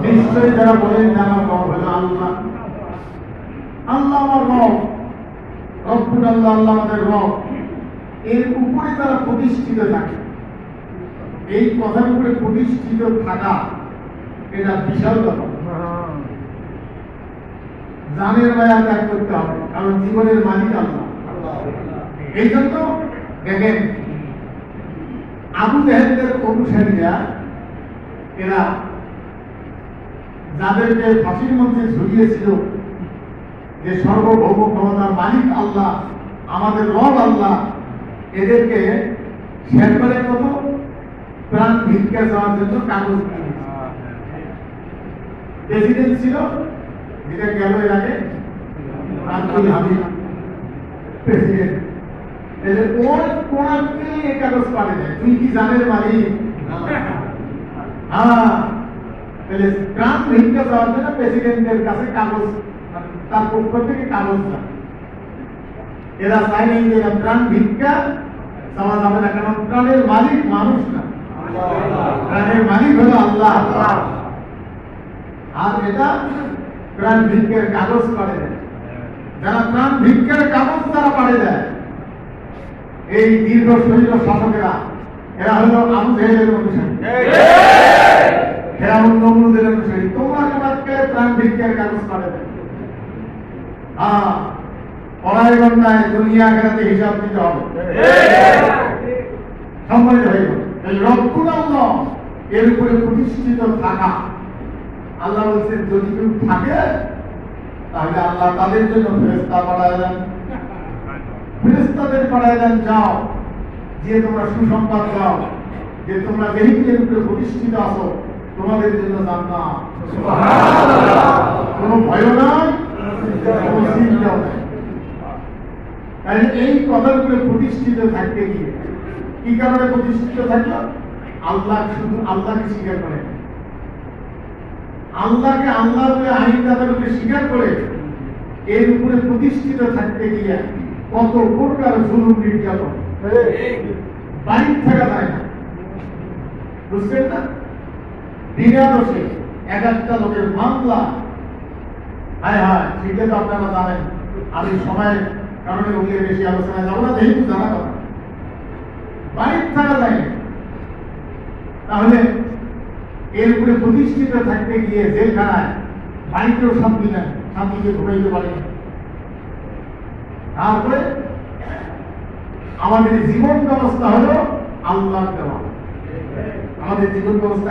নিশ্চয়ই যারা বলেন যে আমার রব হলো আল্লাহ, আল্লাহ আমার রব, রব্বুল আল্লাহ, আল্লাহ আমাদের রব, এর উপরে তারা প্রতিষ্ঠিত থাকে। এই কথার উপরে প্রতিষ্ঠিত থাকা এটা বিশাল ব্যাপার। জানের মায়া ত্যাগ করতে হবে, কারণ জীবনের মালিক আল্লাহ। এই জন্য দেখেন আবু জাহেলের অনুসারীরা, এরা যাদেরকে ফাঁসির মধ্যে ঝুলিয়েছিল যে সর্বভৌম ক্ষমতার মালিক আল্লাহ, আমাদের রব আল্লাহ, এদেরকে শেরবারের মতো প্রাণ ভিক্ষা দেওয়ার জন্য কাগজ প্রেসিডেন্ট ছিল, যেটা গেল এর আগে আব্দুল হামিদ প্রেসিডেন্ট। ওর কোরআনকে এই কাগজ পাঠিয়ে দেয়, তুই কি জানের মালিক? হ্যাঁ, প্রাণ ভিক্ষা দেওয়ার জন্য প্রেসিডেন্টের কাছে কাগজ, তার পক্ষ থেকে কাগজ দেয়। এরা চাই নাই যে প্রাণ ভিক্ষা চাওয়া যাবে না, কারণ প্রাণের মালিক মানুষ না, প্রাণের মালিক হলো আল্লাহ। আর এটা প্রাণ ভিক্ষার কাগজ পাঠিয়ে দেয়। যারা প্রাণ ভিক্ষার কাগজ তারা পাঠিয়ে দেয়, এই দীর্ঘ শৈল শাসকেরা, এরা হলো আবু জাহেলের অনুসারী, ফেরাউন নমরুদের অনুসারী। তোমরা তোমাকে প্রাণ ভিক্ষার কাগজ পাঠিয়ে দেয়। হ্যাঁ, পড়াই বন্যায় দুনিয়া আখিরাতে হিসাব দিতে হবে। সম্মানিত হয়ে গেল এই রব্বুল আল্লাহ, এর উপরে প্রতিষ্ঠিত থাকা। আল্লাহ বলছেন যদি কেউ থাকে তাহলে আল্লাহ তাদের জন্য ফেরেশতা পাঠায় দেন, ফেরেশতাদের পাঠায় দেন, যাও যে তোমরা সুসংবাদ দাও যে তোমরা যেহেতু এর উপরে প্রতিষ্ঠিত আছো, তোমাদের জন্য জান্নাত, সুবহানাল্লাহ, কোনো ভয় নাই, কোনো চিন্তাও নাই। তাহলে এই কথার উপরে প্রতিষ্ঠিত থাকতে গিয়ে কি কারণে প্রতিষ্ঠিত থাকলো? আল্লাহ, শুধু আল্লাহকে স্বীকার করে, আল্লাহকে আল্লাহ বলে আইনদাতার উপরে স্বীকার করে এর উপরে প্রতিষ্ঠিত থাকতে গিয়ে কত প্রকার জুলুম নির্যাতন, বাড়ির থাকা যায় না, বুঝছেন না? দিনাদোষে এক একটা লোকের মামলা, হায় হায়, সেটা তো আপনারা জানেন। আমি সময়ের কারণে ওগুলো বেশি আলোচনায় যাবো না, যেহেতু জানা কথা, বাড়ির থাকা যায় না। তাহলে এর উপরে প্রতিষ্ঠিত থাকতে গিয়ে জেলখানায়, বাড়িতেও শান্তি নেন, শান্তিকে ঘুমাইতে পারে। তারপরে আমাদের জীবন ব্যবস্থা হলো আল্লাহর দেওয়া, আমাদের জীবন ব্যবস্থা